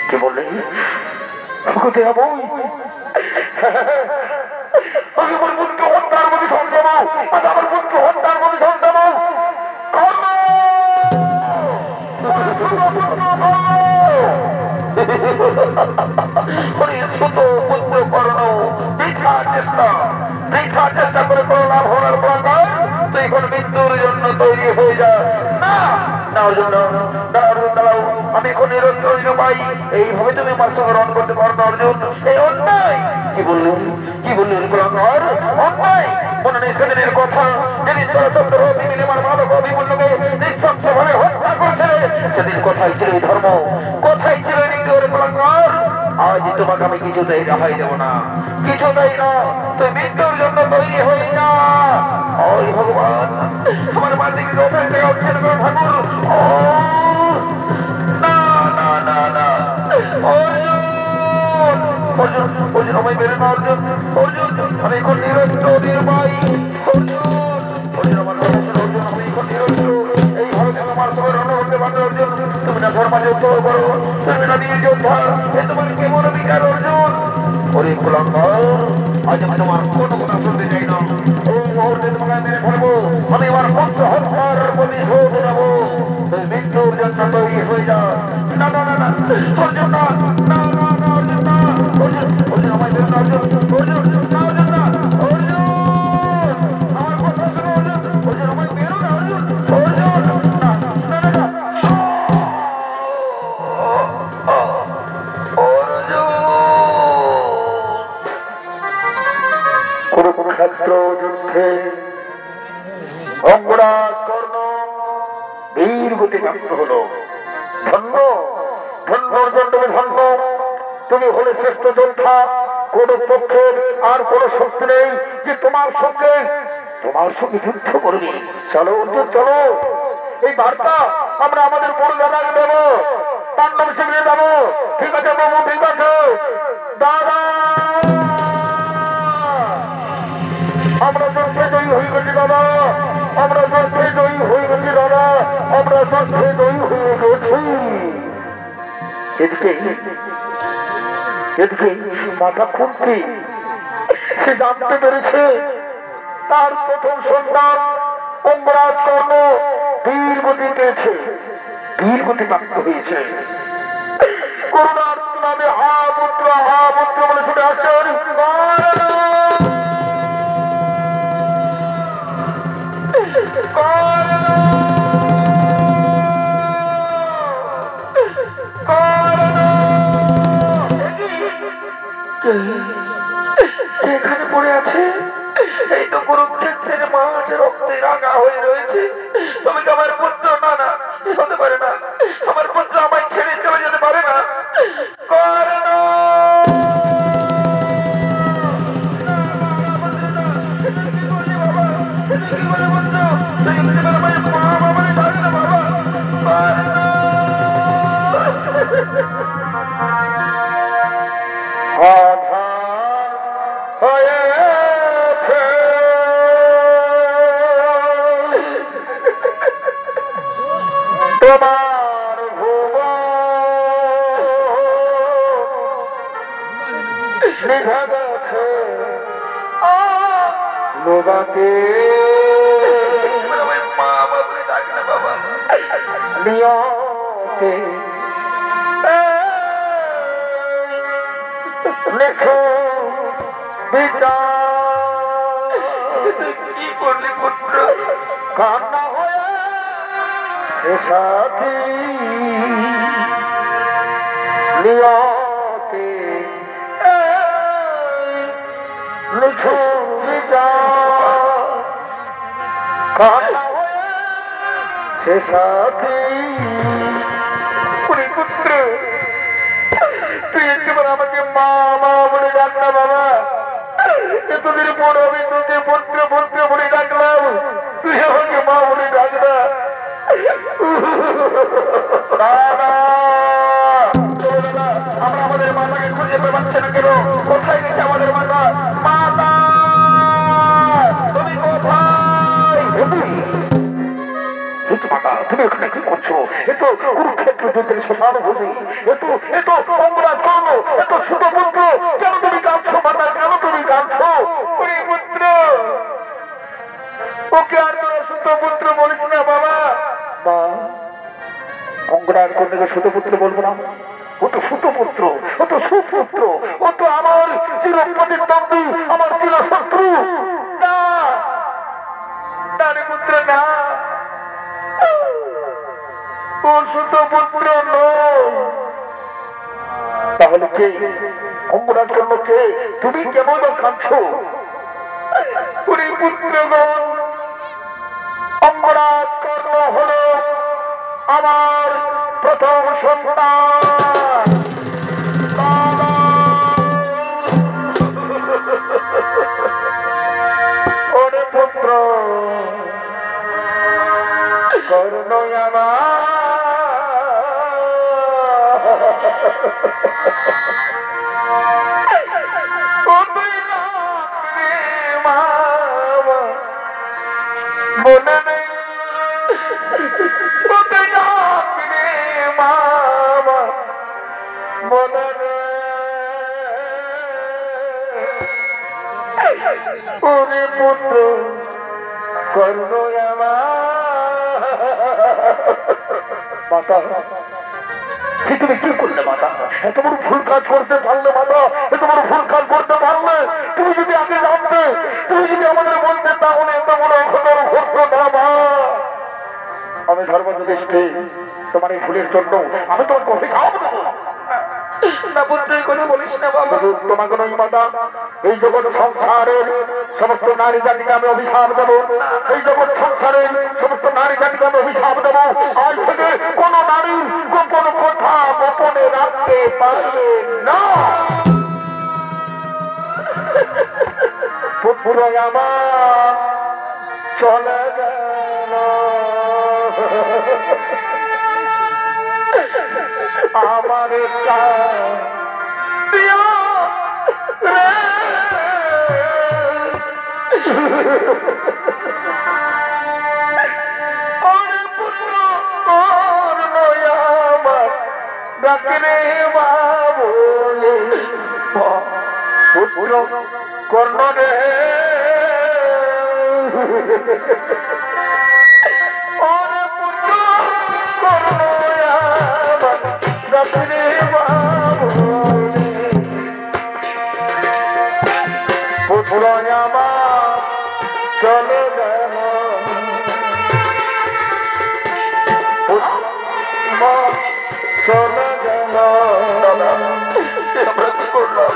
কি বললে আমার পুত্র হত্যার মধ্যে সন্দেহ আমার পুত্র হত্যার মধ্যে সন্দেহ চেষ্টা করে কোনো লাভ হওয়ার প্রকার তুই এখন মৃত্যুর জন্য তৈরি হয়ে যা না আমি এখন নিরস্ত্র পাই এইভাবে তুমি আমার সঙ্গে রণ করতে পারো না অর্জুন এই অন্যায় কি বললি অন্যায় মনে নেই সেদিনের কথা যেদিন তোরা চন্দ্রবতী মিলে আমার মানব অভিমন্যুকে নিঃশব্দভাবে হত্যা করেছিলে সেদিন কথাই ছিল এই ধর্ম কথাই ছিল আজ তোমাকে আমি কিছুতেই রেহাই দেব না কিছুতেই না তুই মৃত্যুর জন্য তৈরি হয়ে যা ওই ভগবান আমার মা দিকে রথের জায়গা উঠছে না ঠাকুর না না না না অর্জুন অর্জুন আমায় মেরে না অর্জুন অর্জুন আমি এখন নিরস্ত্র নির্বাহী অর্জুন আমার কথা শুনে অর্জুন আমি এখন নিরস্ত্র এইভাবে কেন আমার সঙ্গে রণ করতে পারবে অর্জুন তুমি না ধর্মাযুদ্ধ করো তুমি না বীর যোদ্ধা এ তোমার কেমন বিচার অর্জুন ওরে কুলাঙ্গার আজ আমি তোমার কোনো কথা শুনতে চাই না এই মুহূর্তে তোমাকে মেরে ফেলবো আমি আমার পুত্র হত্যার প্রতিশোধ নেবো তুই মৃত্যুর জন্য তৈরি হয়ে যা না না না না অর্জুন না না না না অর্জুন না অর্জুন অর্জুন আমায় বেরো না অর্জুন অর্জুন না অর্জুন না অর্জুন আমার কথা শোনো অর্জুন অর্জুন আমায় বেরো না অর্জুন অর্জুন না না না না কুরুক্ষেত্র যুদ্ধে অঙ্গরাজ কর্ণ বীর গতিপ্রাপ্ত হলো ধন্য ধন্য অর্জুন তুমি ধন্য তুমি হলে শ্রেষ্ঠ যোদ্ধা কোন পক্ষের আর কোন শক্তি নেই যে তোমার সঙ্গে যুদ্ধ করবে চলো অর্জুন চলো এই বার্তা আমরা আমাদের বড় দাদাকে দেবো পাণ্ডব শিবিরে দেবো ঠিক আছে বাবু ঠিক আছে দাদা আমরা যুদ্ধে জয়ী হয়ে গেছি দাদা আমরা যুদ্ধে জয়ী হয়ে গেছি দাদা আমরা যুদ্ধে জয়ী হয়ে গেছি এদিকে মাথা খুঁজছি সে জানতে পেরেছে তার প্রথম সন্তান অঙ্গরাজ কর্ণ বীর গতি পেয়েছে বীর গতি প্রাপ্ত হয়েছে করুণার নামে হা পুত্র বলে ছুটে আসছে এখানে পড়ে আছে এই তো কুরুক্ষেত্রের মাঠে রক্তে রাঙা হয়ে রয়েছে তুমি কি আমার পুত্র না না হতে পারে না আমার পুত্র আমায় ছেড়ে চলে যেতে পারে না কর্ণ তোমার ভুব নিভে গেছে লোবাতে নিয়তে লিখো বিচার কি করলি পুত্র কান্না হয়ে সে সাথী নিয়তে লিখো বিচার কান্না হয়ে সে সাথী পুত্র তুই একবার আমাকে মা মা বলে ডাক না বাবা এতদিন পর আমি তোকে পুত্র পুত্র বলে ডাকলাম তুই আমাকে মা বলে ডাক না আমরা আমাদের মাতাকে খুঁজে পাচ্ছি না কেন কোথায় গেছে আমাদের মাতা মাতা তুমি কোথায় তুমি ওখানে কি করছো এত কুরুক্ষেত্র যুদ্ধের শ্মশান ভূমি এত অঙ্গরাজ কর্ম এত ছোট পুত্র কেন তুমি কাঁদছো মাতা কেন তুমি কাঁদছো পুত্র ওকে আর তোর ছোট পুত্র বলিস না বাবা মা অঙ্গরাজ কর্ণকে ছোট পুত্র বলবো না ও তো ছোট পুত্র ও তো সুপুত্র ও তো আমার চিরপ্রতিদ্বন্দ্বী আমার চির শত্রু না তারে পুত্র না ও ছোট পুত্র নয় তাহলে কে অঙ্গরাজ কর্ণ কে তুমি কেমন কাঁদছো পুত্রগণ অঙ্গরাজ কর্ণ হলো আমার প্রথম সন্তান ওরে পুত্র কর্ণ আমার মনে নেই মামা মনে ওরে পুত্র কর্ণ মাতা তুমি কি করলে মাতা এত বড় ভুল কাজ করতে পারলে মাতা এত বড় ভুল কাজ করতে পারলে তুমি যদি আগে জানতে তুমি যদি আমাদের বলতে তাহলে এত বড় অঘটন ঘটতো না মা আমি ধর্ম যুধিষ্ঠির তোমার এই ভুলের জন্য আমি তোমাকে অভিশাপ দেবো না পুত্র এই কথা বলিস না বাবা তোমাকে নয় মাতা এই জগৎ সংসারের সমস্ত নারী জাতিকে আমি অভিশাপ দেবো এই জগৎ সংসারের সমস্ত নারী জাতিকে আমি অভিশাপ দেবো আজ থেকে কোন নারী গোপন কথা গোপনে রাখতে পারবে না পুত্র আমার চলে গেল আমার পুত্র কর্ণ রে পুত্র আমার চলে গেল চলে গেল আমরা কি করলাম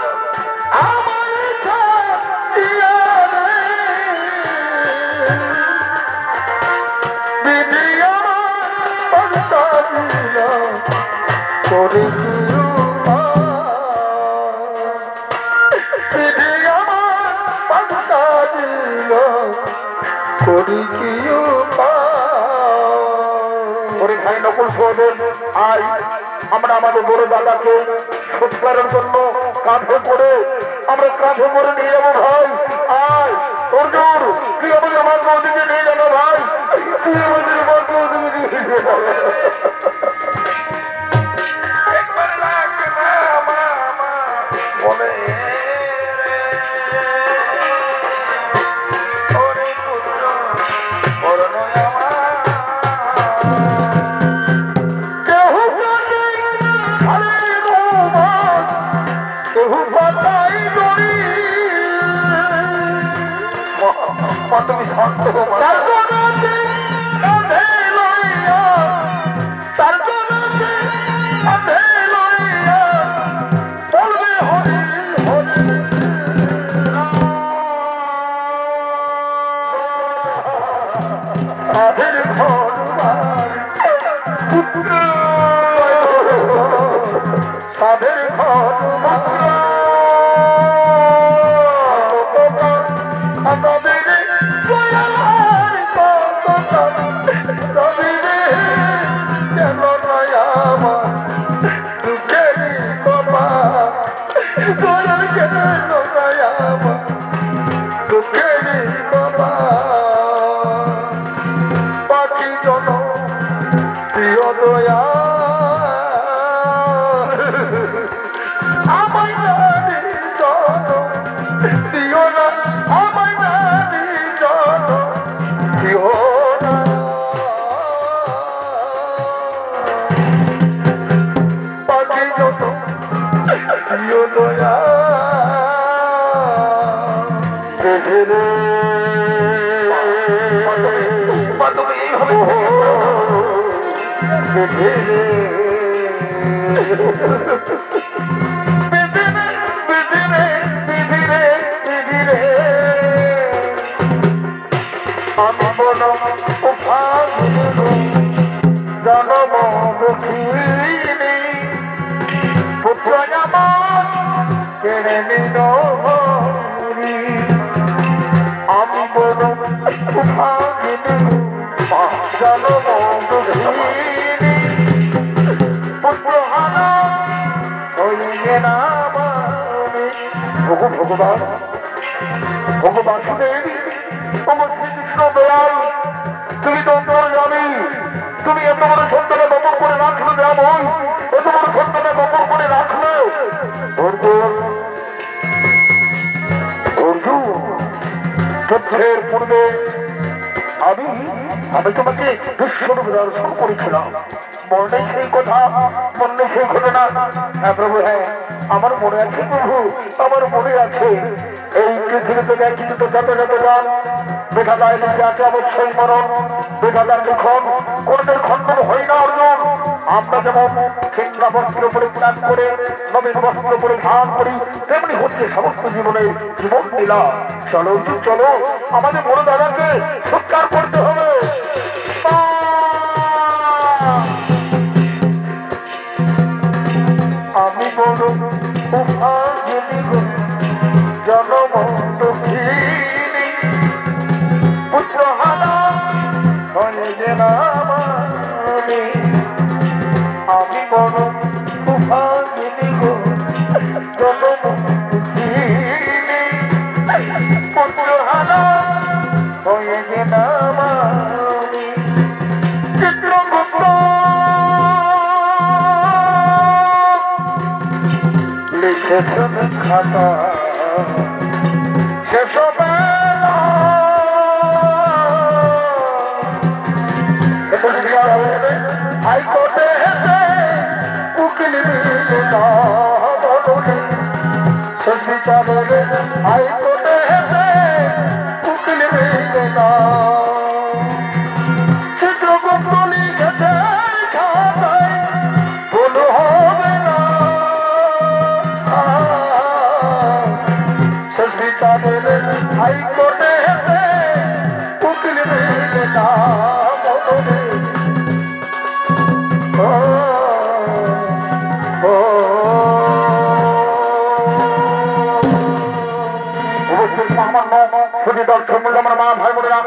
আমরা আমাদের বড় দাদাকে সৎকারের জন্য কাঁধে করে আমরা কাঁধে করে নিয়ে যাবো ভাই আয় অর্জুন তুই আমাদের মার্গ ওদিকে নিয়ে যাবো ভাই তুই আমাদের মার্গ ওদিকে নিয়ে যাবো একবার ডাক না মামা বলে ওরে পুত্র পরনো আমার কেহু জানে আরে রোমান কেহু পাতাই দড়ি মা তুমি শান্ত হো মা চারজনাতে কাঁধে লইয়া চারজনাতে কাঁধে লইয়া বলবে হরি হরি সাধের ঘর পুত্র সাধের ঘর পাখি জন প্রিয় দয়া আমায় নারী জন দিও না আমায় নারী জন দিও না পাখি জন প্রিয় দয়া তুমি এইভাবে আমি বল জনম দুঃখিনী পুত্র আমার কেড়ে নিল আমি বল জনম দুঃখিনী পুত্র হারা হইলে না ভগবান ভগবান সুদেবী তোমার শ্রীকৃষ্ণ দয়াল তুমি তো জানি তুমি এত বড় সন্তানে বপর করে রাখলে যেমন এত বড় সন্তানে বপর করে রাখলে যুদ্ধের পূর্বে আমি তোমাকে বিশ্বরূপ দর্শন করেছিলাম মনে সেই কথা মনে সেই ঘটনা হ্যাঁ প্রভু হ্যাঁ আমার মনে আছে প্রভু আমার মনে আছে এই পৃথিবীতে দেখি তো যত যত গান বেঠাদায় লিখে আছে অবশ্যই মরণ বেঠাদার লিখন কোনদের খণ্ডন হয় না অর্জন আমরা যেমন ছিন্না বস্ত্র পরিত্যাগ করে নবীন বস্ত্র পরিধান করি তেমনি হচ্ছে সমস্ত জীবনের জীবন লীলা চলো চলো আমাদের বড় দাদাকে সৎকার করতে হবে আমি বড় জনম দুঃখিনী পুত্র হারা হয়ে গেলাম আমি বড় সুভাগিনী গো জনম দুঃখিনী পুত্র হারা হয়ে গেলাম চিত্রগুপ্ত লিখেছেন খাতা শেষ হাইকোর্টে হেঁটে উকিল শেষ বিচারে হাইকোর্টে হেঁটে উকিল চিত্রগুপ্ত লিখেছে খাতায় ভুল হবে না শেষ বিচারে হাইকোর্টে হেঁটে উকিল আমার মা সুদী দর্শন মূল্য আমার মা ভাই বোনেরা